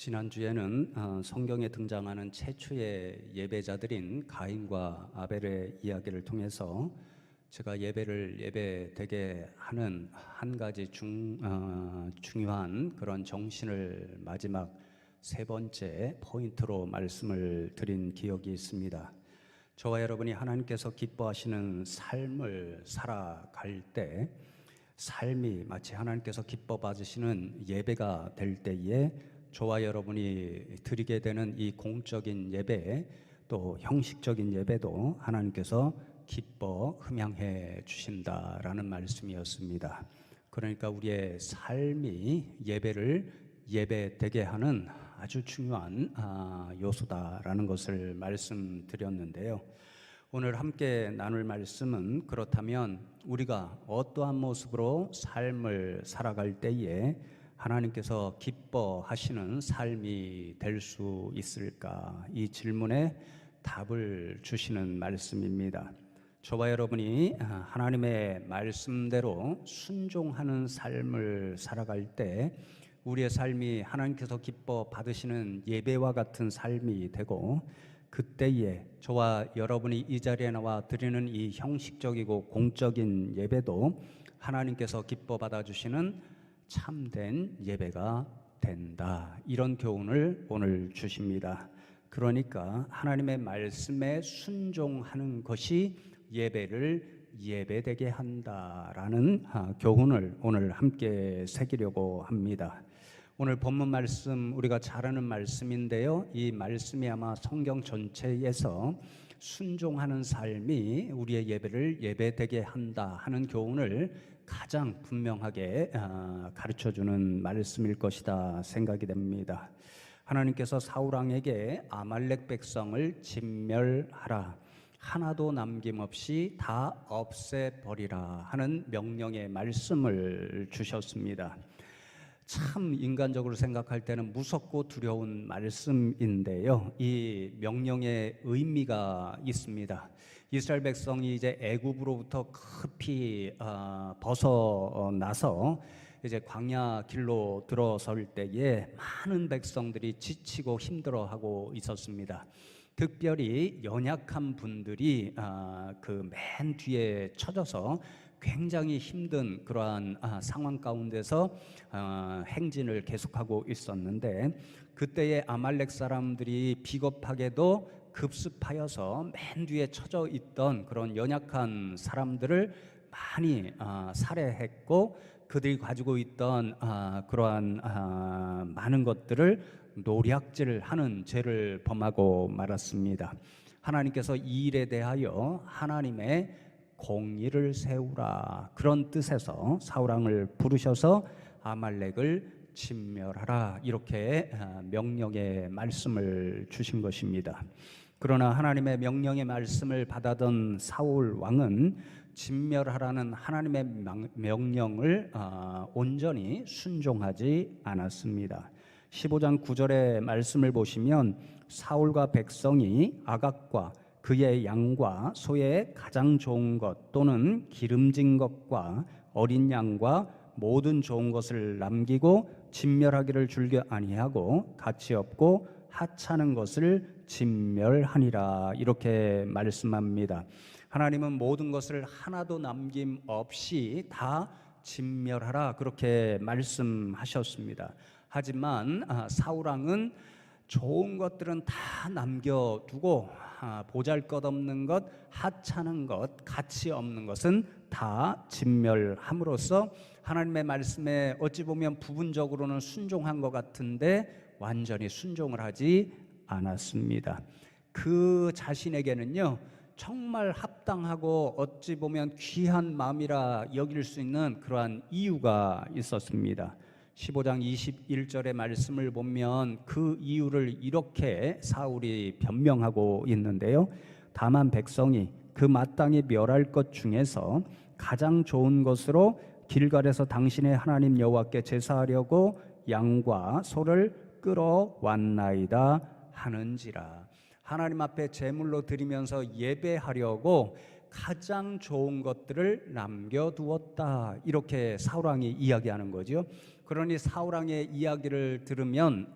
지난주에는 성경에 등장하는 최초의 예배자들인 가인과 아벨의 이야기를 통해서 제가 예배를 예배되게 하는 한 가지 중요한 그런 정신을 마지막 세 번째 포인트로 말씀을 드린 기억이 있습니다. 저와 여러분이 하나님께서 기뻐하시는 삶을 살아갈 때 삶이 마치 하나님께서 기뻐 받으시는 예배가 될 때에 저와 여러분이 드리게 되는 이 공적인 예배, 또 형식적인 예배도 하나님께서 기뻐 흠양해 주신다라는 말씀이었습니다. 그러니까 우리의 삶이 예배를 예배되게 하는 아주 중요한 요소다라는 것을 말씀드렸는데요. 오늘 함께 나눌 말씀은 그렇다면 우리가 어떠한 모습으로 삶을 살아갈 때에 하나님께서 기뻐하시는 삶이 될 수 있을까? 이 질문에 답을 주시는 말씀입니다. 저와 여러분이 하나님의 말씀대로 순종하는 삶을 살아갈 때 우리의 삶이 하나님께서 기뻐 받으시는 예배와 같은 삶이 되고, 그때에 저와 여러분이 이 자리에 나와 드리는 이 형식적이고 공적인 예배도 하나님께서 기뻐 받아주시는 참된 예배가 된다. 이런 교훈을 오늘 주십니다. 그러니까 하나님의 말씀에 순종하는 것이 예배를 예배되게 한다라는 교훈을 오늘 함께 새기려고 합니다. 오늘 본문 말씀 우리가 잘 아는 말씀인데요. 이 말씀이 아마 성경 전체에서 순종하는 삶이 우리의 예배를 예배되게 한다 하는 교훈을 가장 분명하게 가르쳐주는 말씀일 것이다 생각이 됩니다. 하나님께서 사울왕에게 아말렉 백성을 진멸하라, 하나도 남김없이 다 없애버리라 하는 명령의 말씀을 주셨습니다. 참 인간적으로 생각할 때는 무섭고 두려운 말씀인데요, 이 명령의 의미가 있습니다. 이스라엘 백성이 이제 애굽으로부터 급히 벗어나서 이제 광야 길로 들어설 때에 많은 백성들이 지치고 힘들어하고 있었습니다. 특별히 연약한 분들이 그 맨 뒤에 쳐져서 굉장히 힘든 그러한 상황 가운데서 행진을 계속하고 있었는데, 그때의 아말렉 사람들이 비겁하게도 급습하여서 맨 뒤에 처져 있던 그런 연약한 사람들을 많이 살해했고, 그들이 가지고 있던 그러한 많은 것들을 노략질하는 죄를 범하고 말았습니다. 하나님께서 이 일에 대하여 하나님의 공의를 세우라, 그런 뜻에서 사울왕을 부르셔서 아말렉을 진멸하라, 이렇게 명령의 말씀을 주신 것입니다. 그러나 하나님의 명령의 말씀을 받아던 사울 왕은 진멸하라는 하나님의 명령을 온전히 순종하지 않았습니다. 15장 9절의 말씀을 보시면 사울과 백성이 아각과 그의 양과 소의 가장 좋은 것 또는 기름진 것과 어린 양과 모든 좋은 것을 남기고 진멸하기를 즐겨 아니하고 가치 없고 하찮은 것을 진멸하니라, 이렇게 말씀합니다. 하나님은 모든 것을 하나도 남김없이 다 진멸하라, 그렇게 말씀하셨습니다. 하지만 사울왕은 좋은 것들은 다 남겨두고 보잘것없는 것, 하찮은 것, 가치 없는 것은 다 진멸함으로써 하나님의 말씀에 어찌 보면 부분적으로는 순종한 것 같은데 완전히 순종을 하지 않았습니다. 그 자신에게는요, 정말 합당하고 어찌 보면 귀한 마음이라 여길 수 있는 그러한 이유가 있었습니다. 15장 21절의 말씀을 보면 그 이유를 이렇게 사울이 변명하고 있는데요. 다만 백성이 그 마땅히 멸할 것 중에서 가장 좋은 것으로 길갈에서 당신의 하나님 여호와께 제사하려고 양과 소를 끌어왔나이다 하는지라. 하나님 앞에 제물로 드리면서 예배하려고 가장 좋은 것들을 남겨두었다. 이렇게 사울왕이 이야기하는 거죠. 그러니 사울왕의 이야기를 들으면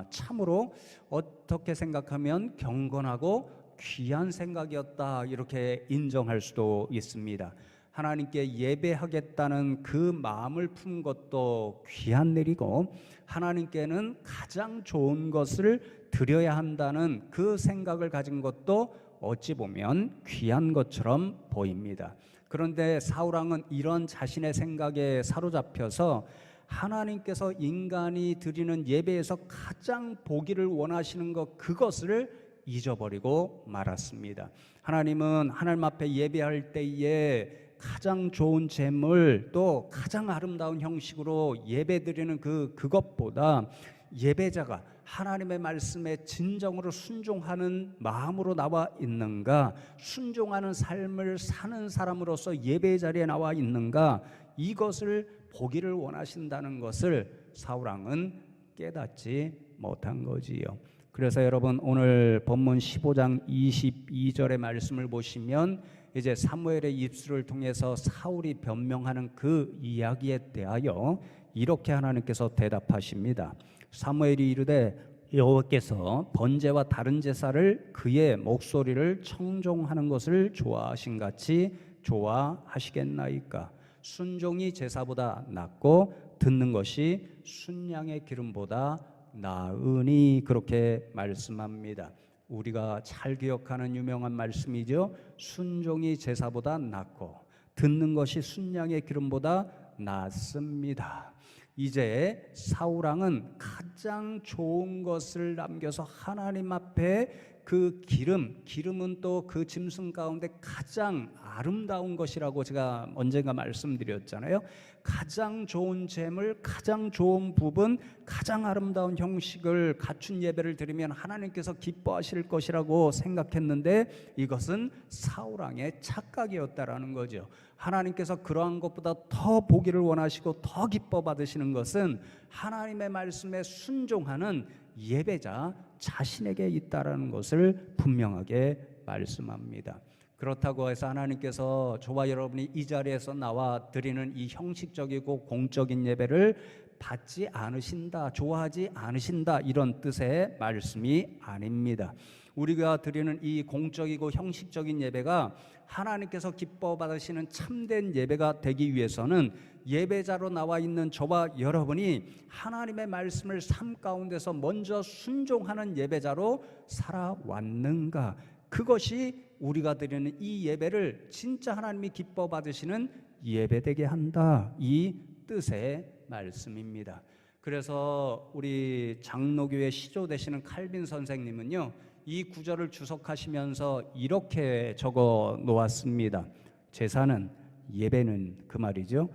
참으로 어떻게 생각하면 경건하고 귀한 생각이었다, 이렇게 인정할 수도 있습니다. 하나님께 예배하겠다는 그 마음을 푼 것도 귀한 일이고, 하나님께는 가장 좋은 것을 드려야 한다는 그 생각을 가진 것도 어찌 보면 귀한 것처럼 보입니다. 그런데 사울왕은 이런 자신의 생각에 사로잡혀서 하나님께서 인간이 드리는 예배에서 가장 보기를 원하시는 것, 그것을 잊어버리고 말았습니다. 하나님은 하나님 앞에 예배할 때에 가장 좋은 제물, 또 가장 아름다운 형식으로 예배드리는 그것보다 예배자가 하나님의 말씀에 진정으로 순종하는 마음으로 나와 있는가, 순종하는 삶을 사는 사람으로서 예배 자리에 나와 있는가, 이것을 보기를 원하신다는 것을 사울왕은 깨닫지 못한 거지요. 그래서 여러분, 오늘 본문 15장 22절의 말씀을 보시면 이제 사무엘의 입술을 통해서 사울이 변명하는 그 이야기에 대하여 이렇게 하나님께서 대답하십니다. 사무엘이 이르되 여호와께서 번제와 다른 제사를 그의 목소리를 청종하는 것을 좋아하신 같이 좋아하시겠나이까. 순종이 제사보다 낫고 듣는 것이 순양의 기름보다 나으니, 그렇게 말씀합니다. 우리가 잘 기억하는 유명한 말씀이죠. 순종이 제사보다 낫고 듣는 것이 순양의 기름보다 낫습니다. 이제 사울왕은 가장 좋은 것을 남겨서 하나님 앞에 그 기름은 또 그 짐승 가운데 가장 아름다운 것이라고 제가 언젠가 말씀드렸잖아요. 가장 좋은 제물, 가장 좋은 부분, 가장 아름다운 형식을 갖춘 예배를 드리면 하나님께서 기뻐하실 것이라고 생각했는데, 이것은 사울왕의 착각이었다라는 거죠. 하나님께서 그러한 것보다 더 보기를 원하시고 더 기뻐 받으시는 것은 하나님의 말씀에 순종하는 예배자 자신에게 있다라는 것을 분명하게 말씀합니다. 그렇다고 해서 하나님께서 저와 여러분이 이 자리에서 나와 드리는 이 형식적이고 공적인 예배를 받지 않으신다, 좋아하지 않으신다, 이런 뜻의 말씀이 아닙니다. 우리가 드리는 이 공적이고 형식적인 예배가 하나님께서 기뻐 받으시는 참된 예배가 되기 위해서는 예배자로 나와 있는 저와 여러분이 하나님의 말씀을 삶 가운데서 먼저 순종하는 예배자로 살아왔는가, 그것이 우리가 드리는 이 예배를 진짜 하나님이 기뻐 받으시는 예배되게 한다, 이 뜻의 말씀입니다. 그래서 우리 장로교회 시조 되시는 칼빈 선생님은요, 이 구절을 주석하시면서 이렇게 적어 놓았습니다. 제사는, 예배는 그 말이죠,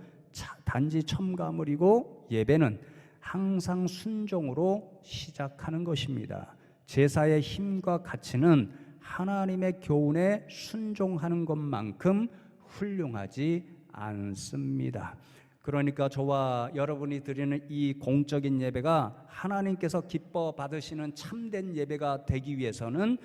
단지 첨가물이고 예배는 항상 순종으로 시작하는 것입니다. 제사의 힘과 가치는 하나님의 교훈에 순종하는 것만큼 훌륭하지 않습니다. 그러니까 저와 여러분이 드리는 이 공적인 예배가 하나님께서 기뻐 받으시는 참된 예배가 되기 위해서는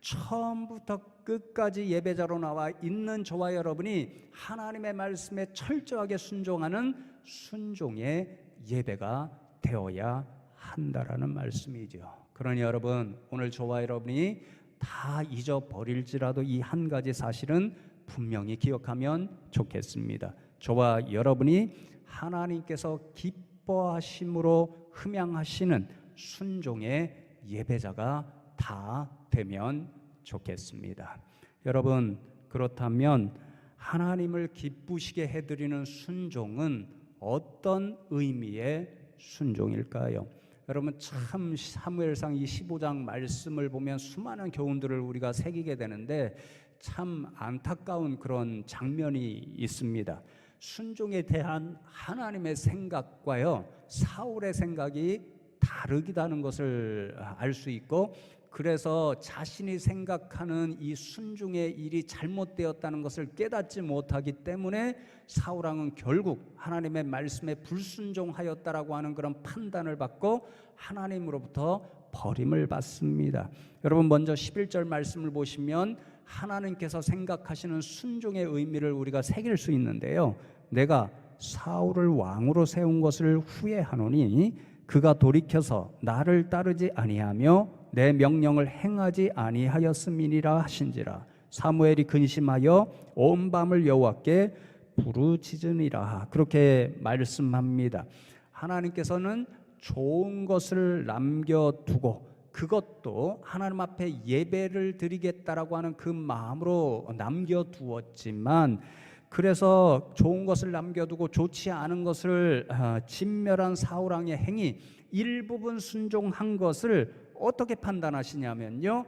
처음부터 끝까지 예배자로 나와 있는 저와 여러분이 하나님의 말씀에 철저하게 순종하는 순종의 예배가 되어야 한다라는 말씀이죠. 그러니 여러분, 오늘 저와 여러분이 다 잊어버릴지라도 이 한 가지 사실은 분명히 기억하면 좋겠습니다. 저와 여러분이 하나님께서 기뻐하심으로 흠양하시는 순종의 예배자가 다 되면 좋겠습니다. 여러분, 그렇다면 하나님을 기쁘시게 해드리는 순종은 어떤 의미의 순종일까요? 여러분, 참 사무엘상 이 15장 말씀을 보면 수많은 교훈들을 우리가 새기게 되는데 참 안타까운 그런 장면이 있습니다. 순종에 대한 하나님의 생각과요, 사울의 생각이 다르다는 것을 알 수 있고, 그래서 자신이 생각하는 이 순종의 일이 잘못되었다는 것을 깨닫지 못하기 때문에 사울왕은 결국 하나님의 말씀에 불순종하였다라고 하는 그런 판단을 받고 하나님으로부터 버림을 받습니다. 여러분, 먼저 11절 말씀을 보시면 하나님께서 생각하시는 순종의 의미를 우리가 새길 수 있는데요. 내가 사울을 왕으로 세운 것을 후회하노니 그가 돌이켜서 나를 따르지 아니하며 내 명령을 행하지 아니하였음이니라 하신지라. 사무엘이 근심하여 온 밤을 여호와께 부르짖으니라. 그렇게 말씀합니다. 하나님께서는 좋은 것을 남겨두고 그것도 하나님 앞에 예배를 드리겠다라고 하는 그 마음으로 남겨두었지만, 그래서 좋은 것을 남겨두고 좋지 않은 것을 진멸한 사울왕의 행위 일부분 순종한 것을 어떻게 판단하시냐면요,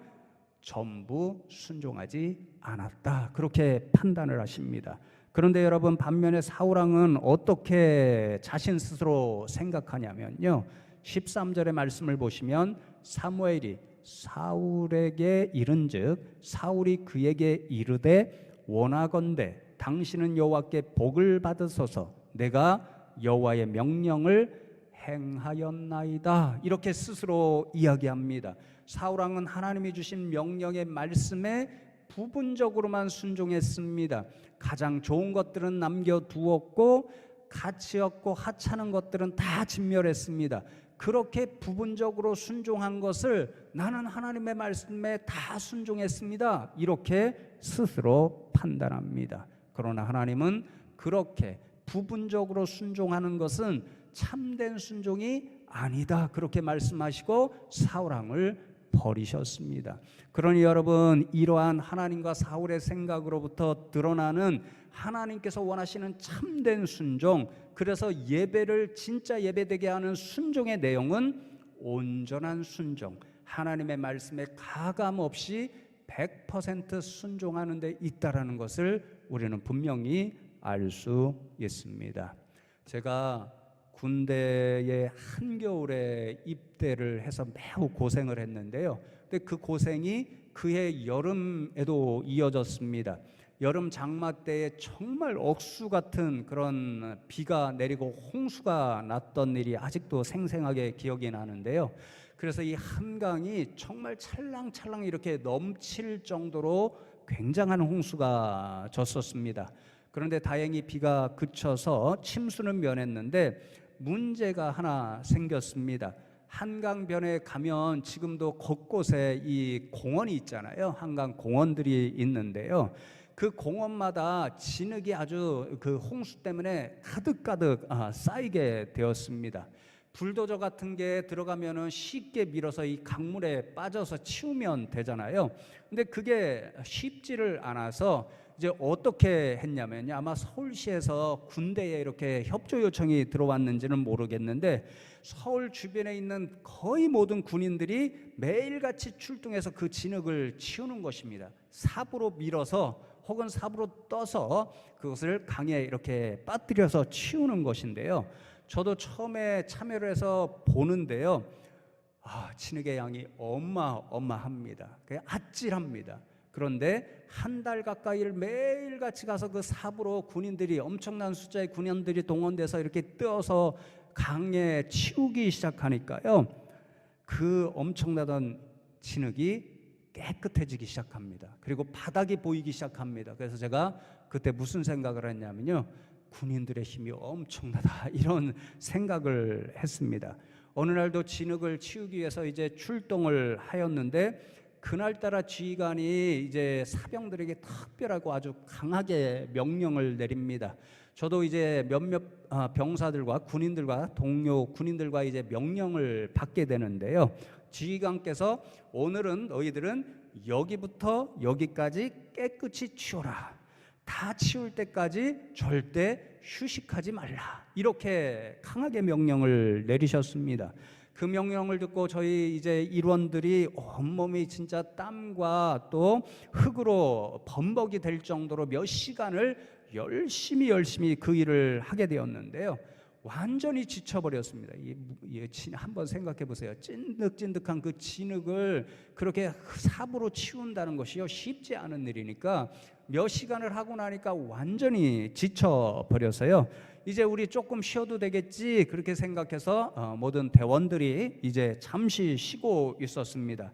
전부 순종하지 않았다, 그렇게 판단을 하십니다. 그런데 여러분, 반면에 사울왕은 어떻게 자신 스스로 생각하냐면요, 13절의 말씀을 보시면 사무엘이 사울에게 이른즉 사울이 그에게 이르되 원하건대 당신은 여호와께 복을 받으소서, 내가 여호와의 명령을 행하였나이다, 이렇게 스스로 이야기합니다. 사울왕은 하나님이 주신 명령의 말씀에 부분적으로만 순종했습니다. 가장 좋은 것들은 남겨두었고 가치 없고 하찮은 것들은 다 진멸했습니다. 그렇게 부분적으로 순종한 것을 나는 하나님의 말씀에 다 순종했습니다, 이렇게 스스로 판단합니다. 그러나 하나님은 그렇게 부분적으로 순종하는 것은 참된 순종이 아니다, 그렇게 말씀하시고 사울왕을 버리셨습니다. 그러니 여러분, 이러한 하나님과 사울의 생각으로부터 드러나는 하나님께서 원하시는 참된 순종, 그래서 예배를 진짜 예배되게 하는 순종의 내용은 온전한 순종, 하나님의 말씀에 가감없이 100% 순종하는 데 있다라는 것을 우리는 분명히 알 수 있습니다. 제가 군대에 한겨울에 입대를 해서 매우 고생을 했는데요. 근데 그 고생이 그해 여름에도 이어졌습니다. 여름 장마 때에 정말 억수 같은 그런 비가 내리고 홍수가 났던 일이 아직도 생생하게 기억이 나는데요. 그래서 이 한강이 정말 찰랑찰랑 이렇게 넘칠 정도로 굉장한 홍수가 졌었습니다. 그런데 다행히 비가 그쳐서 침수는 면했는데 문제가 하나 생겼습니다. 한강변에 가면 지금도 곳곳에 이 공원이 있잖아요. 한강 공원들이 있는데요. 그 공원마다 진흙이 아주 그 홍수 때문에 가득가득 쌓이게 되었습니다. 불도저 같은 게 들어가면은 쉽게 밀어서 이 강물에 빠져서 치우면 되잖아요. 근데 그게 쉽지를 않아서 이제 어떻게 했냐면요, 아마 서울시에서 군대에 이렇게 협조 요청이 들어왔는지는 모르겠는데 서울 주변에 있는 거의 모든 군인들이 매일같이 출동해서 그 진흙을 치우는 것입니다. 삽으로 밀어서 혹은 삽으로 떠서 그것을 강에 이렇게 빠뜨려서 치우는 것인데요. 저도 처음에 참여를 해서 보는데요, 진흙의 양이 어마어마합니다. 아찔합니다. 그런데 한 달 가까이를 매일같이 가서 그 삽으로 군인들이, 엄청난 숫자의 군인들이 동원돼서 이렇게 떠서 강에 치우기 시작하니까요, 그 엄청나던 진흙이 깨끗해지기 시작합니다. 그리고 바닥이 보이기 시작합니다. 그래서 제가 그때 무슨 생각을 했냐면요, 군인들의 힘이 엄청나다, 이런 생각을 했습니다. 어느 날도 진흙을 치우기 위해서 이제 출동을 하였는데 그날따라 지휘관이 이제 사병들에게 특별하고 아주 강하게 명령을 내립니다. 저도 이제 몇몇 병사들과 군인들과 동료 군인들과 이제 명령을 받게 되는데요. 지휘관께서 오늘은 너희들은 여기부터 여기까지 깨끗이 치워라. 다 치울 때까지 절대 휴식하지 말라. 이렇게 강하게 명령을 내리셨습니다. 그 명령을 듣고 저희 이제 일원들이 온몸이 진짜 땀과 또 흙으로 범벅이 될 정도로 몇 시간을 열심히 그 일을 하게 되었는데요. 완전히 지쳐버렸습니다. 한번 생각해 보세요. 찐득찐득한 그 진흙을 그렇게 삽으로 치운다는 것이요, 쉽지 않은 일이니까 몇 시간을 하고 나니까 완전히 지쳐버려서요, 이제 우리 조금 쉬어도 되겠지 그렇게 생각해서 모든 대원들이 이제 잠시 쉬고 있었습니다.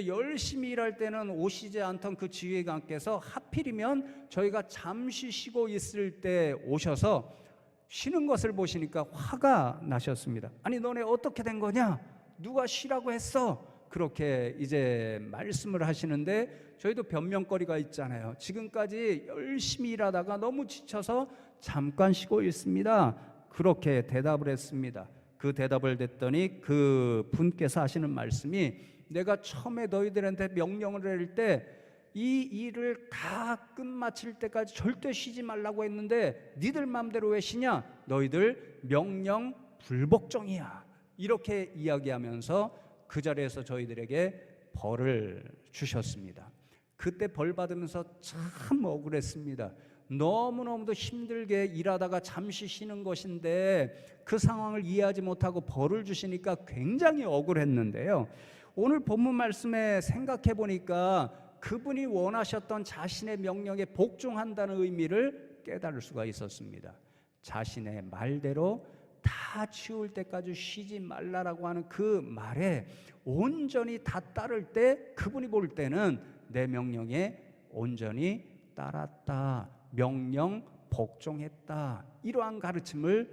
열심히 일할 때는 오시지 않던 그 지휘관께서 하필이면 저희가 잠시 쉬고 있을 때 오셔서 쉬는 것을 보시니까 화가 나셨습니다. 아니, 너네 어떻게 된 거냐? 누가 쉬라고 했어? 그렇게 이제 말씀을 하시는데 저희도 변명거리가 있잖아요. 지금까지 열심히 일하다가 너무 지쳐서 잠깐 쉬고 있습니다. 그렇게 대답을 했습니다. 그 대답을 듣더니 그 분께서 하시는 말씀이, 내가 처음에 너희들한테 명령을 내릴 때 이 일을 다 끝마칠 때까지 절대 쉬지 말라고 했는데 니들 마음대로 왜 쉬냐? 너희들 명령 불복종이야. 이렇게 이야기하면서 그 자리에서 저희들에게 벌을 주셨습니다. 그때 벌 받으면서 참 억울했습니다. 너무너무도 힘들게 일하다가 잠시 쉬는 것인데 그 상황을 이해하지 못하고 벌을 주시니까 굉장히 억울했는데요, 오늘 본문 말씀에 생각해 보니까 그분이 원하셨던 자신의 명령에 복종한다는 의미를 깨달을 수가 있었습니다. 자신의 말대로 다 치울 때까지 쉬지 말라라고 하는 그 말에 온전히 다 따를 때 그분이 볼 때는 내 명령에 온전히 따랐다, 명령 복종했다, 이러한 가르침을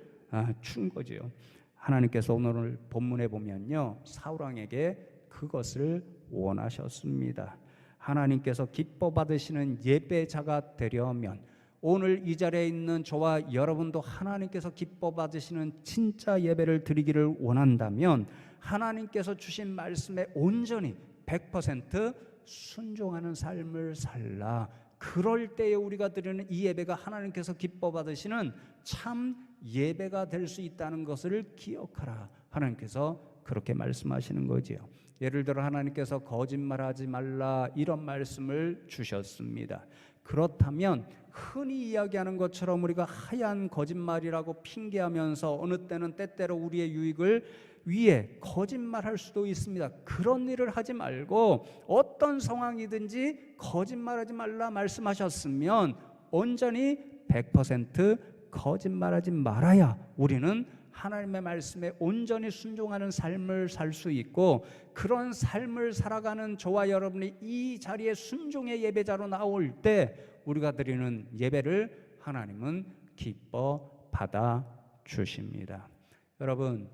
준 거죠. 하나님께서 오늘 본문에 보면요, 사울왕에게 그것을 원하셨습니다. 하나님께서 기뻐 받으시는 예배자가 되려면, 오늘 이 자리에 있는 저와 여러분도 하나님께서 기뻐 받으시는 진짜 예배를 드리기를 원한다면 하나님께서 주신 말씀에 온전히 100% 순종하는 삶을 살라. 그럴 때에 우리가 드리는 이 예배가 하나님께서 기뻐 받으시는 참 예배가 될 수 있다는 것을 기억하라. 하나님께서 그렇게 말씀하시는 거지요. 예를 들어 하나님께서 거짓말하지 말라 이런 말씀을 주셨습니다. 그렇다면 흔히 이야기하는 것처럼 우리가 하얀 거짓말이라고 핑계하면서 어느 때는 때때로 우리의 유익을 위해 거짓말할 수도 있습니다. 그런 일을 하지 말고 어떤 상황이든지 거짓말하지 말라 말씀하셨으면 온전히 100% 거짓말하지 말아야 우리는 하나님의 말씀에 온전히 순종하는 삶을 살 수 있고, 그런 삶을 살아가는 저와 여러분이 이 자리에 순종의 예배자로 나올 때 우리가 드리는 예배를 하나님은 기뻐 받아 주십니다. 여러분,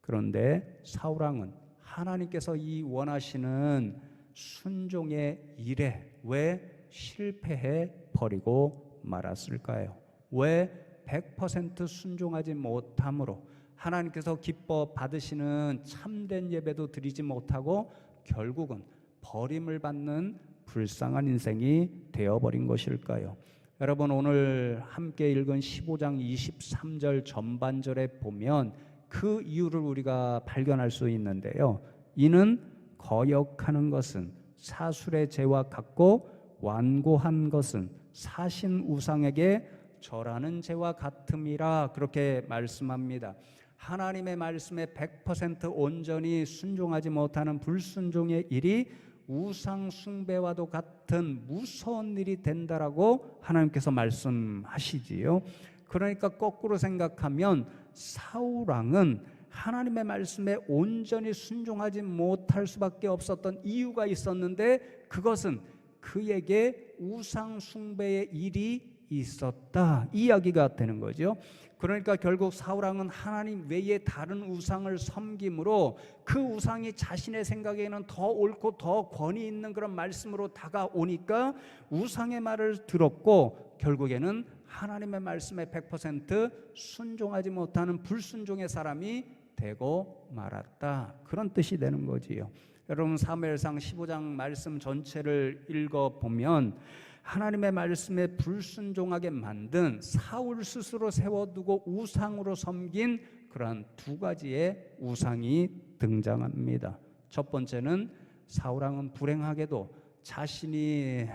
그런데 사울왕은 하나님께서 이 원하시는 순종의 일에 왜 실패해 버리고 말았을까요? 왜 100% 순종하지 못함으로 하나님께서 기뻐 받으시는 참된 예배도 드리지 못하고 결국은 버림을 받는 불쌍한 인생이 되어버린 것일까요? 여러분, 오늘 함께 읽은 15장 23절 전반절에 보면 그 이유를 우리가 발견할 수 있는데요, 이는 거역하는 것은 사술의 죄와 같고 완고한 것은 사신 우상에게 절하는 죄와 같음이라, 그렇게 말씀합니다. 하나님의 말씀에 100% 온전히 순종하지 못하는 불순종의 일이 우상 숭배와도 같은 무서운 일이 된다라고 하나님께서 말씀하시지요. 그러니까 거꾸로 생각하면 사울왕은 하나님의 말씀에 온전히 순종하지 못할 수밖에 없었던 이유가 있었는데, 그것은 그에게 우상 숭배의 일이 있었다, 이 이야기가 되는 거죠. 그러니까 결국 사울왕은 하나님 외에 다른 우상을 섬김으로 그 우상이 자신의 생각에는 더 옳고 더 권위 있는 그런 말씀으로 다가오니까 우상의 말을 들었고 결국에는 하나님의 말씀에 100% 순종하지 못하는 불순종의 사람이 되고 말았다, 그런 뜻이 되는 거지요. 여러분, 사무엘상 15장 말씀 전체를 읽어보면 하나님의 말씀에 불순종하게 만든 사울 스스로 세워두고 우상으로 섬긴 그러한 두 가지의 우상이 등장합니다. 첫 번째는 사울왕은 불행하게도 자신이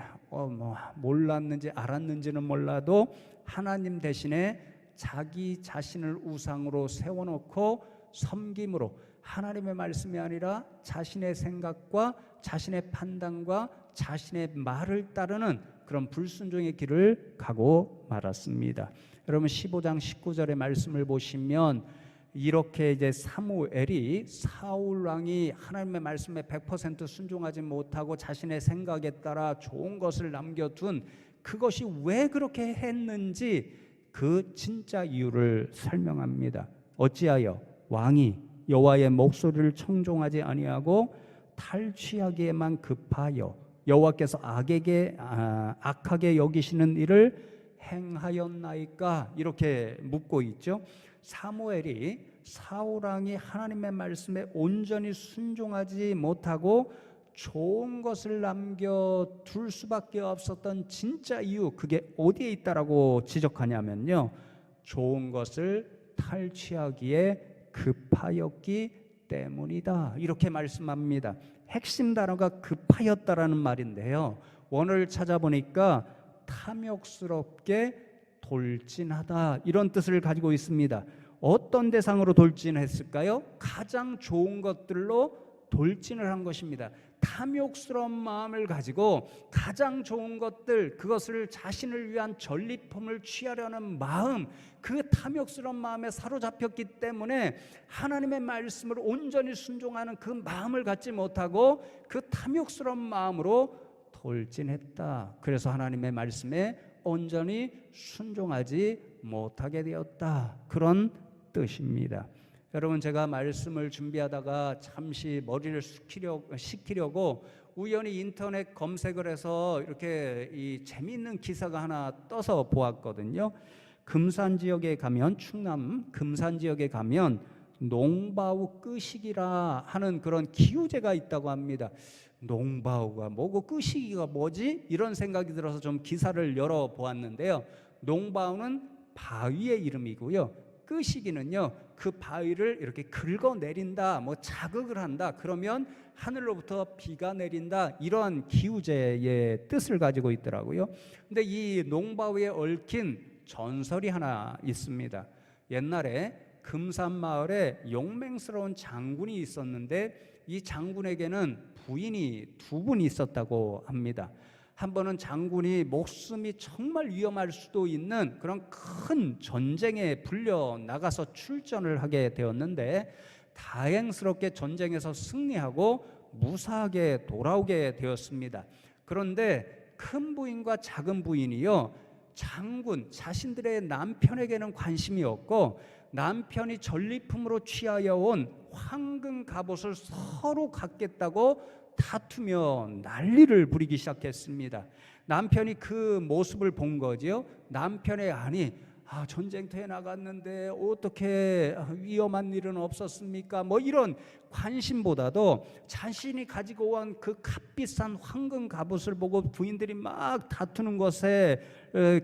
몰랐는지 알았는지는 몰라도 하나님 대신에 자기 자신을 우상으로 세워놓고 섬김으로 하나님의 말씀이 아니라 자신의 생각과 자신의 판단과 자신의 말을 따르는 그런 불순종의 길을 가고 말았습니다. 여러분 15장 19절의 말씀을 보시면 이렇게 이제 사무엘이 사울 왕이 하나님의 말씀에 100% 순종하지 못하고 자신의 생각에 따라 좋은 것을 남겨둔 그것이 왜 그렇게 했는지 그 진짜 이유를 설명합니다. 어찌하여 왕이 여호와의 목소리를 청종하지 아니하고 탈취하기에만 급하여 여호와께서 악하게 여기시는 일을 행하였나이까? 이렇게 묻고 있죠. 사무엘이 사울 왕이 하나님의 말씀에 온전히 순종하지 못하고 좋은 것을 남겨둘 수밖에 없었던 진짜 이유, 그게 어디에 있다라고 지적하냐면요, 좋은 것을 탈취하기에 급하였기 때문이다, 이렇게 말씀합니다. 핵심 단어가 급하였다라는 말인데요, 원어를 찾아보니까 탐욕스럽게 돌진하다, 이런 뜻을 가지고 있습니다. 어떤 대상으로 돌진했을까요? 가장 좋은 것들로 돌진을 한 것입니다. 탐욕스러운 마음을 가지고 가장 좋은 것들, 그것을 자신을 위한 전리품을 취하려는 마음, 그 탐욕스러운 마음에 사로잡혔기 때문에 하나님의 말씀을 온전히 순종하는 그 마음을 갖지 못하고 그 탐욕스러운 마음으로 돌진했다. 그래서 하나님의 말씀에 온전히 순종하지 못하게 되었다, 그런 뜻입니다. 여러분, 제가 말씀을 준비하다가 잠시 머리를 식히려고 우연히 인터넷 검색을 해서 이렇게 이 재미있는 기사가 하나 떠서 보았거든요. 금산 지역에 가면, 충남 금산 지역에 가면 농바우 끄시기라 하는 그런 기우제가 있다고 합니다. 농바우가 뭐고 끄시기가 뭐지? 이런 생각이 들어서 좀 기사를 열어보았는데요. 농바우는 바위의 이름이고요, 끄시기는요, 그 바위를 이렇게 긁어내린다, 뭐 자극을 한다, 그러면 하늘로부터 비가 내린다, 이러한 기우제의 뜻을 가지고 있더라고요. 근데 이 농바위에 얽힌 전설이 하나 있습니다. 옛날에 금산마을에 용맹스러운 장군이 있었는데 이 장군에게는 부인이 두 분 있었다고 합니다. 한 번은 장군이 목숨이 정말 위험할 수도 있는 그런 큰 전쟁에 불려 나가서 출전을 하게 되었는데 다행스럽게 전쟁에서 승리하고 무사하게 돌아오게 되었습니다. 그런데 큰 부인과 작은 부인이요, 장군 자신들의 남편에게는 관심이 없고 남편이 전리품으로 취하여 온 황금 갑옷을 서로 갖겠다고 다투며 난리를 부리기 시작했습니다. 남편이 그 모습을 본 거죠. 남편의 아니, 전쟁터에 나갔는데 어떻게 위험한 일은 없었습니까? 뭐 이런 관심보다도 자신이 가지고 온 그 값비싼 황금 갑옷을 보고 부인들이 막 다투는 것에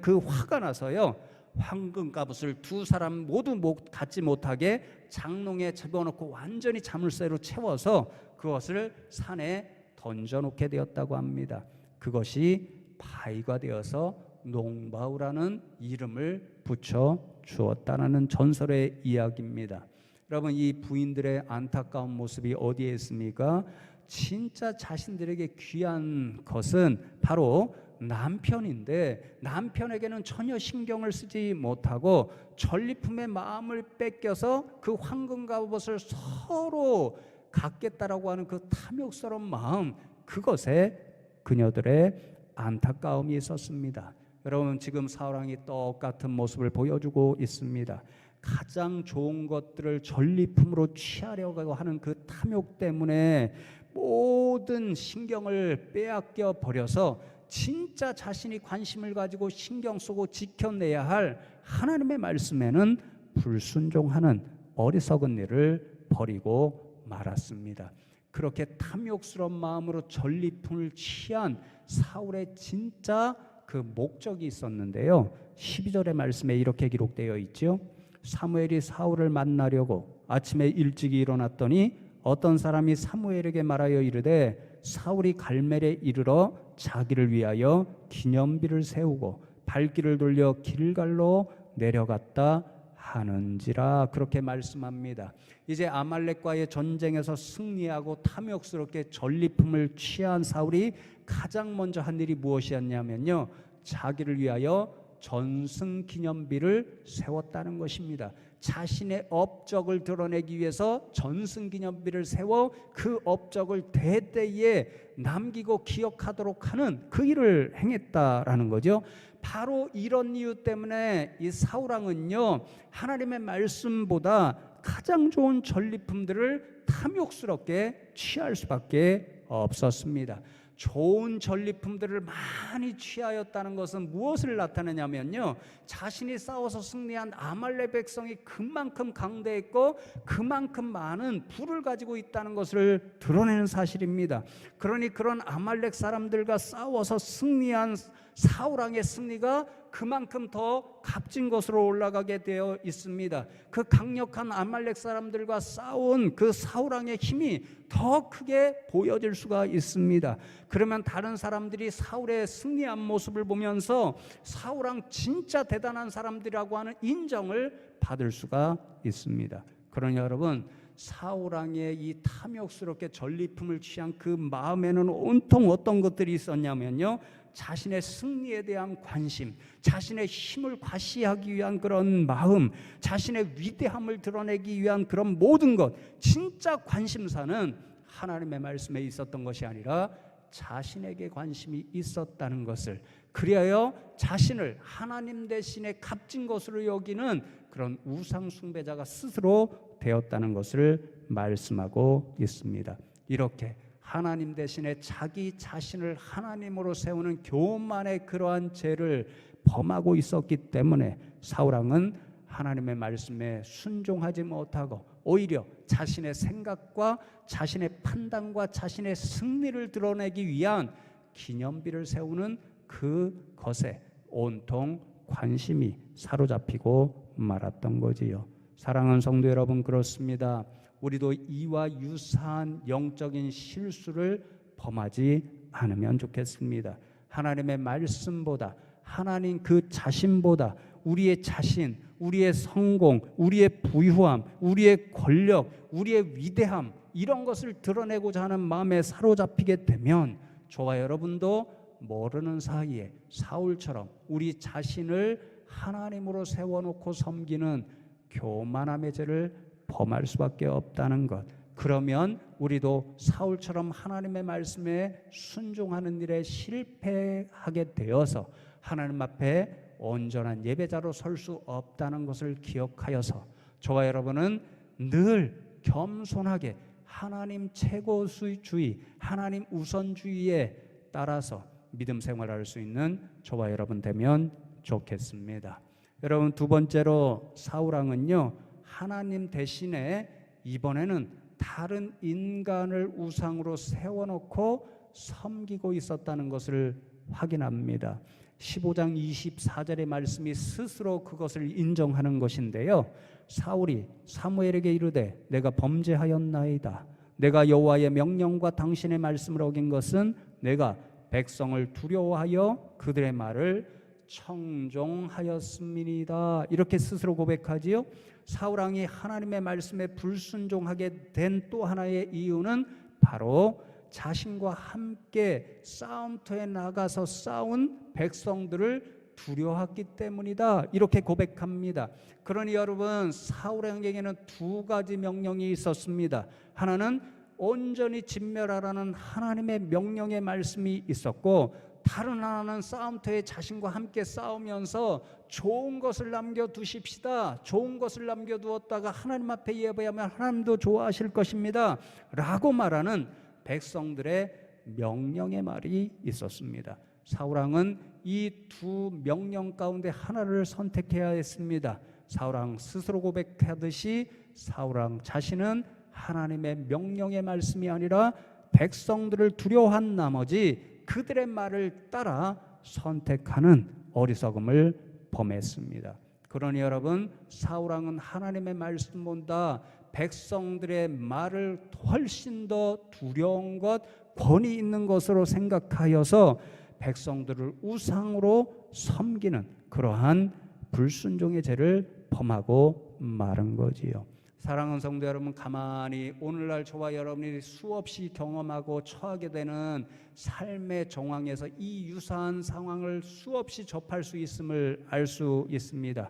그 화가 나서요, 황금 갑옷을 두 사람 모두 갖지 못하게 장롱에 집어넣고 완전히 자물쇠로 채워서 그것을 산에 던져놓게 되었다고 합니다. 그것이 바위가 되어서 농바우라는 이름을 붙여 주었다는 전설의 이야기입니다. 여러분, 이 부인들의 안타까운 모습이 어디에 있습니까? 진짜 자신들에게 귀한 것은 바로 남편인데 남편에게는 전혀 신경을 쓰지 못하고 전리품의 마음을 뺏겨서 그 황금 갑옷을 서로 갖겠다라고 하는 그 탐욕스러운 마음, 그것에 그녀들의 안타까움이 있었습니다. 여러분, 지금 사울 왕이 똑같은 모습을 보여주고 있습니다. 가장 좋은 것들을 전리품으로 취하려고 하는 그 탐욕 때문에 모든 신경을 빼앗겨 버려서 진짜 자신이 관심을 가지고 신경 쓰고 지켜내야 할 하나님의 말씀에는 불순종하는 어리석은 일을 벌이고 말았습니다. 그렇게 탐욕스러운 마음으로 전리품을 취한 사울의 진짜 그 목적이 있었는데요, 12절의 말씀에 이렇게 기록되어 있죠. 사무엘이 사울을 만나려고 아침에 일찍 일어났더니 어떤 사람이 사무엘에게 말하여 이르되 사울이 갈멜에 이르러 자기를 위하여 기념비를 세우고 발길을 돌려 길갈로 내려갔다 하는지라 그렇게 말씀합니다. 이제 아말렉과의 전쟁에서 승리하고 탐욕스럽게 전리품을 취한 사울이 가장 먼저 한 일이 무엇이었냐면요, 자기를 위하여 전승기념비를 세웠다는 것입니다. 자신의 업적을 드러내기 위해서 전승기념비를 세워 그 업적을 대대에 남기고 기억하도록 하는 그 일을 행했다라는 거죠. 바로 이런 이유 때문에 이 사울왕은요, 하나님의 말씀보다 가장 좋은 전리품들을 탐욕스럽게 취할 수밖에 없었습니다. 좋은 전리품들을 많이 취하였다는 것은 무엇을 나타내냐면요, 자신이 싸워서 승리한 아말렉 백성이 그만큼 강대했고 그만큼 많은 부를 가지고 있다는 것을 드러내는 사실입니다. 그러니 그런 아말렉 사람들과 싸워서 승리한 사울왕의 승리가 그만큼 더 값진 것으로 올라가게 되어 있습니다. 그 강력한 아말렉 사람들과 싸운 그 사울왕의 힘이 더 크게 보여질 수가 있습니다. 그러면 다른 사람들이 사울의 승리한 모습을 보면서 사울왕 진짜 대단한 사람들이라고 하는 인정을 받을 수가 있습니다. 그러니 여러분, 사울왕의 이 탐욕스럽게 전리품을 취한 그 마음에는 온통 어떤 것들이 있었냐면요, 자신의 승리에 대한 관심, 자신의 힘을 과시하기 위한 그런 마음, 자신의 위대함을 드러내기 위한 그런 모든 것, 진짜 관심사는 하나님의 말씀에 있었던 것이 아니라 자신에게 관심이 있었다는 것을, 그리하여 자신을 하나님 대신에 값진 것으로 여기는 그런 우상 숭배자가 스스로 되었다는 것을 말씀하고 있습니다. 이렇게 하나님 대신에 자기 자신을 하나님으로 세우는 교만의 그러한 죄를 범하고 있었기 때문에 사울왕은 하나님의 말씀에 순종하지 못하고 오히려 자신의 생각과 자신의 판단과 자신의 승리를 드러내기 위한 기념비를 세우는 그것에 온통 관심이 사로잡히고 말았던 거지요. 사랑하는 성도 여러분, 그렇습니다. 우리도 이와 유사한 영적인 실수를 범하지 않으면 좋겠습니다. 하나님의 말씀보다, 하나님 그 자신보다 우리의 자신, 우리의 성공, 우리의 부유함, 우리의 권력, 우리의 위대함, 이런 것을 드러내고자 하는 마음에 사로잡히게 되면 저와 여러분도 모르는 사이에 사울처럼 우리 자신을 하나님으로 세워놓고 섬기는 교만함의 죄를 범할 수밖에 없다는 것. 그러면 우리도 사울처럼 하나님의 말씀에 순종하는 일에 실패하게 되어서 하나님 앞에 온전한 예배자로 설 수 없다는 것을 기억하여서 저와 여러분은 늘 겸손하게 하나님 최고주의, 하나님 우선주의에 따라서 믿음 생활할 수 있는 저와 여러분 되면 좋겠습니다. 여러분, 두 번째로 사울왕은요, 하나님 대신에 이번에는 다른 인간을 우상으로 세워놓고 섬기고 있었다는 것을 확인합니다. 15장 24절의 말씀이 스스로 그것을 인정하는 것인데요, 사울이 사무엘에게 이르되 내가 범죄하였나이다. 내가 여호와의 명령과 당신의 말씀을 어긴 것은 내가 백성을 두려워하여 그들의 말을 청종하였음이니이다. 이렇게 스스로 고백하지요. 사울왕이 하나님의 말씀에 불순종하게 된 또 하나의 이유는 바로 자신과 함께 싸움터에 나가서 싸운 백성들을 두려워했기 때문이다. 이렇게 고백합니다. 그러니 여러분, 사울왕에게는 두 가지 명령이 있었습니다. 하나는 온전히 진멸하라는 하나님의 명령의 말씀이 있었고, 다른 하나는 싸움터에 자신과 함께 싸우면서 좋은 것을 남겨두십시다. 좋은 것을 남겨두었다가 하나님 앞에 예배하면 하나님도 좋아하실 것입니다 라고 말하는 백성들의 명령의 말이 있었습니다. 사울왕은 이 두 명령 가운데 하나를 선택해야 했습니다. 사울왕 스스로 고백하듯이 사울왕 자신은 하나님의 명령의 말씀이 아니라 백성들을 두려워한 나머지 그들의 말을 따라 선택하는 어리석음을 범했습니다. 그러니 여러분, 사울왕은 하나님의 말씀보다 백성들의 말을 훨씬 더 두려운 것, 권위 있는 것으로 생각하여서 백성들을 우상으로 섬기는 그러한 불순종의 죄를 범하고 마른 거지요. 사랑하는 성도 여러분, 가만히 오늘날 저와 여러분이 수없이 경험하고 처하게 되는 삶의 정황에서 이 유사한 상황을 수없이 접할 수 있음을 알 수 있습니다.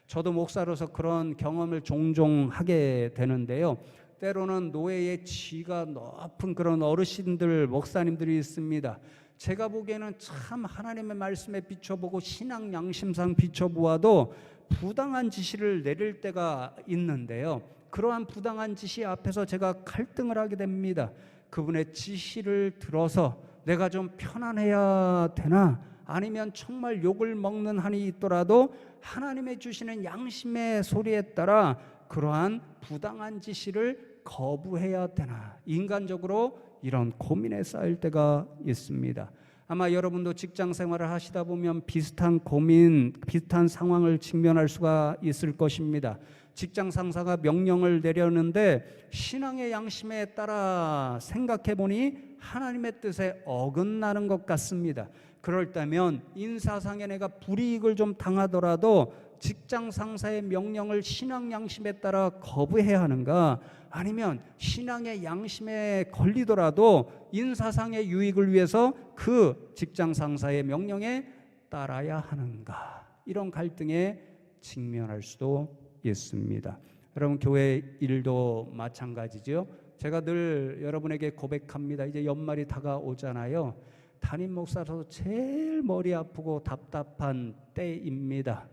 저도 목사로서 그런 경험을 종종 하게 되는데요. 때로는 노예의 지가 높은 그런 어르신들, 목사님들이 있습니다. 제가 보기에는 참 하나님의 말씀에 비춰보고 신앙 양심상 비춰보아도 부당한 지시를 내릴 때가 있는데요. 그러한 부당한 지시 앞에서 제가 갈등을 하게 됩니다. 그분의 지시를 들어서 내가 좀 편안해야 되나, 아니면 정말 욕을 먹는 한이 있더라도 하나님의 주시는 양심의 소리에 따라 그러한 부당한 지시를 거부해야 되나, 인간적으로 이런 고민에 쌓일 때가 있습니다. 아마 여러분도 직장 생활을 하시다 보면 비슷한 고민, 비슷한 상황을 직면할 수가 있을 것입니다. 직장 상사가 명령을 내렸는데 신앙의 양심에 따라 생각해 보니 하나님의 뜻에 어긋나는 것 같습니다. 그럴 때면 인사상에 내가 불이익을 좀 당하더라도 직장 상사의 명령을 신앙 양심에 따라 거부해야 하는가, 아니면 신앙의 양심에 걸리더라도 인사상의 유익을 위해서 그 직장 상사의 명령에 따라야 하는가, 이런 갈등에 직면할 수도 있습니다. 여러분, 교회 일도 마찬가지죠. 제가 늘 여러분에게 고백합니다. 이제 연말이 다가오잖아요. 담임 목사로서 제일 머리 아프고 답답한 때입니다.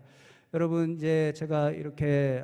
여러분, 이제 제가 이렇게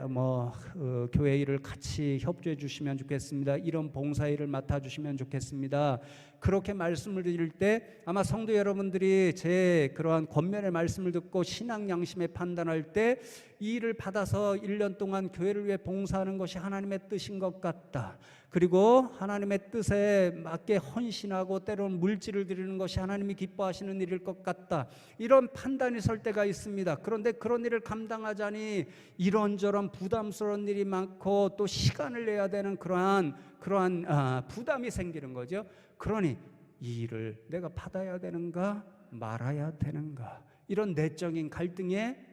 교회 일을 같이 협조해 주시면 좋겠습니다. 이런 봉사 일을 맡아 주시면 좋겠습니다. 그렇게 말씀을 드릴 때 아마 성도 여러분들이 제 그러한 권면의 말씀을 듣고 신앙 양심에 판단할 때 이 일을 받아서 1년 동안 교회를 위해 봉사하는 것이 하나님의 뜻인 것 같다. 그리고 하나님의 뜻에 맞게 헌신하고 때로는 물질을 드리는 것이 하나님이 기뻐하시는 일일 것 같다, 이런 판단이 설 때가 있습니다. 그런데 그런 일을 감당하자니 이런저런 부담스러운 일이 많고 또 시간을 내야 되는 그러한 부담이 생기는 거죠. 그러니 이 일을 내가 받아야 되는가 말아야 되는가, 이런 내적인 갈등에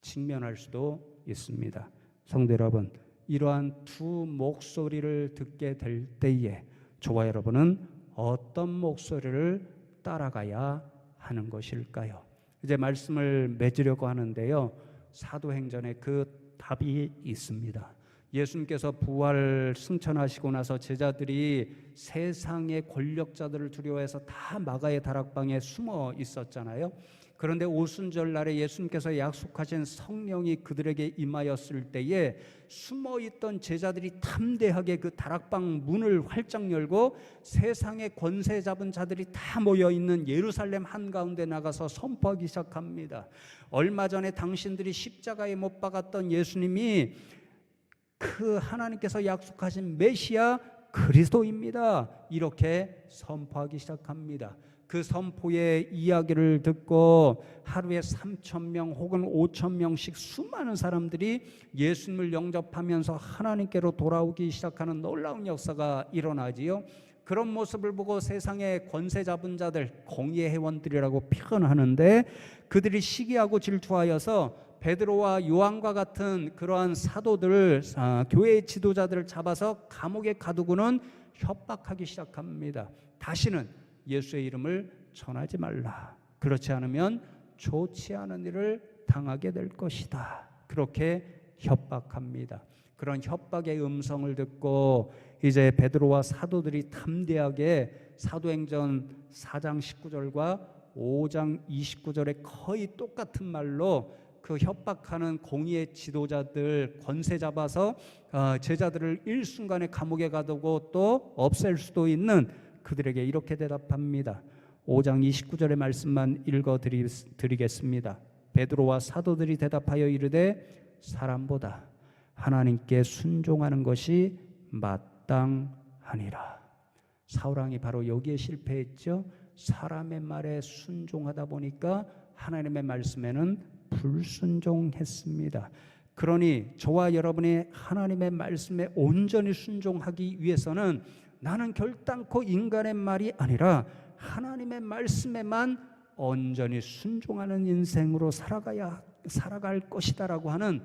직면할 수도 있습니다. 성도 여러분, 이러한 두 목소리를 듣게 될 때에 저와 여러분은 어떤 목소리를 따라가야 하는 것일까요? 이제 말씀을 맺으려고 하는데요. 사도행전에 그 답이 있습니다. 예수님께서 부활 승천하시고 나서 제자들이 세상의 권력자들을 두려워해서 다 마가의 다락방에 숨어 있었잖아요. 그런데 오순절 날에 예수님께서 약속하신 성령이 그들에게 임하였을 때에 숨어있던 제자들이 담대하게 그 다락방 문을 활짝 열고 세상의 권세 잡은 자들이 다 모여있는 예루살렘 한가운데 나가서 선포하기 시작합니다. 얼마 전에 당신들이 십자가에 못 박았던 예수님이 그 하나님께서 약속하신 메시아 그리스도입니다, 이렇게 선포하기 시작합니다. 그 선포의 이야기를 듣고 하루에 3,000명 혹은 5,000명씩 수많은 사람들이 예수님을 영접하면서 하나님께로 돌아오기 시작하는 놀라운 역사가 일어나지요. 그런 모습을 보고 세상의 권세 잡은 자들, 공의의 회원들이라고 표현하는데, 그들이 시기하고 질투하여서 베드로와 요한과 같은 그러한 사도들을, 교회의 지도자들을 잡아서 감옥에 가두고는 협박하기 시작합니다. 다시는 예수의 이름을 전하지 말라, 그렇지 않으면 좋지 않은 일을 당하게 될 것이다, 그렇게 협박합니다. 그런 협박의 음성을 듣고 이제 베드로와 사도들이 담대하게 사도행전 4장 19절과 5장 29절에 거의 똑같은 말로 그 협박하는 공의의 지도자들, 권세 잡아서 제자들을 일순간에 감옥에 가두고 또 없앨 수도 있는 그들에게 이렇게 대답합니다. 5장 29절의 말씀만 읽어드리겠습니다. 베드로와 사도들이 대답하여 이르되 사람보다 하나님께 순종하는 것이 마땅하니라. 사울왕이 바로 여기에 실패했죠. 사람의 말에 순종하다 보니까 하나님의 말씀에는 불순종했습니다. 그러니 저와 여러분이 하나님의 말씀에 온전히 순종하기 위해서는 나는 결단코 인간의 말이 아니라 하나님의 말씀에만 온전히 순종하는 인생으로 살아가야 살아갈 것이다라고 하는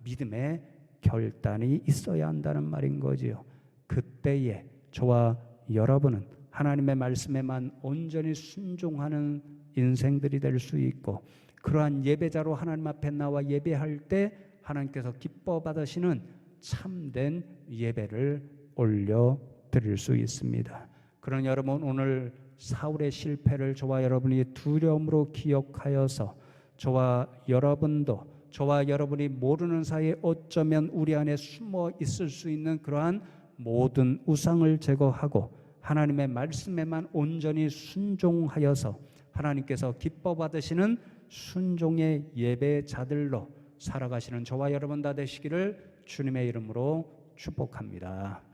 믿음의 결단이 있어야 한다는 말인 거지요. 그때에 저와 여러분은 하나님의 말씀에만 온전히 순종하는 인생들이 될 수 있고, 그러한 예배자로 하나님 앞에 나와 예배할 때 하나님께서 기뻐 받으시는 참된 예배를 올려드릴 수 있습니다. 그런 여러분, 오늘 사울의 실패를 저와 여러분이 두려움으로 기억하여서 저와 여러분이 모르는 사이에 어쩌면 우리 안에 숨어 있을 수 있는 그러한 모든 우상을 제거하고 하나님의 말씀에만 온전히 순종하여서 하나님께서 기뻐 받으시는 순종의 예배자들로 살아가시는 저와 여러분 다 되시기를 주님의 이름으로 축복합니다.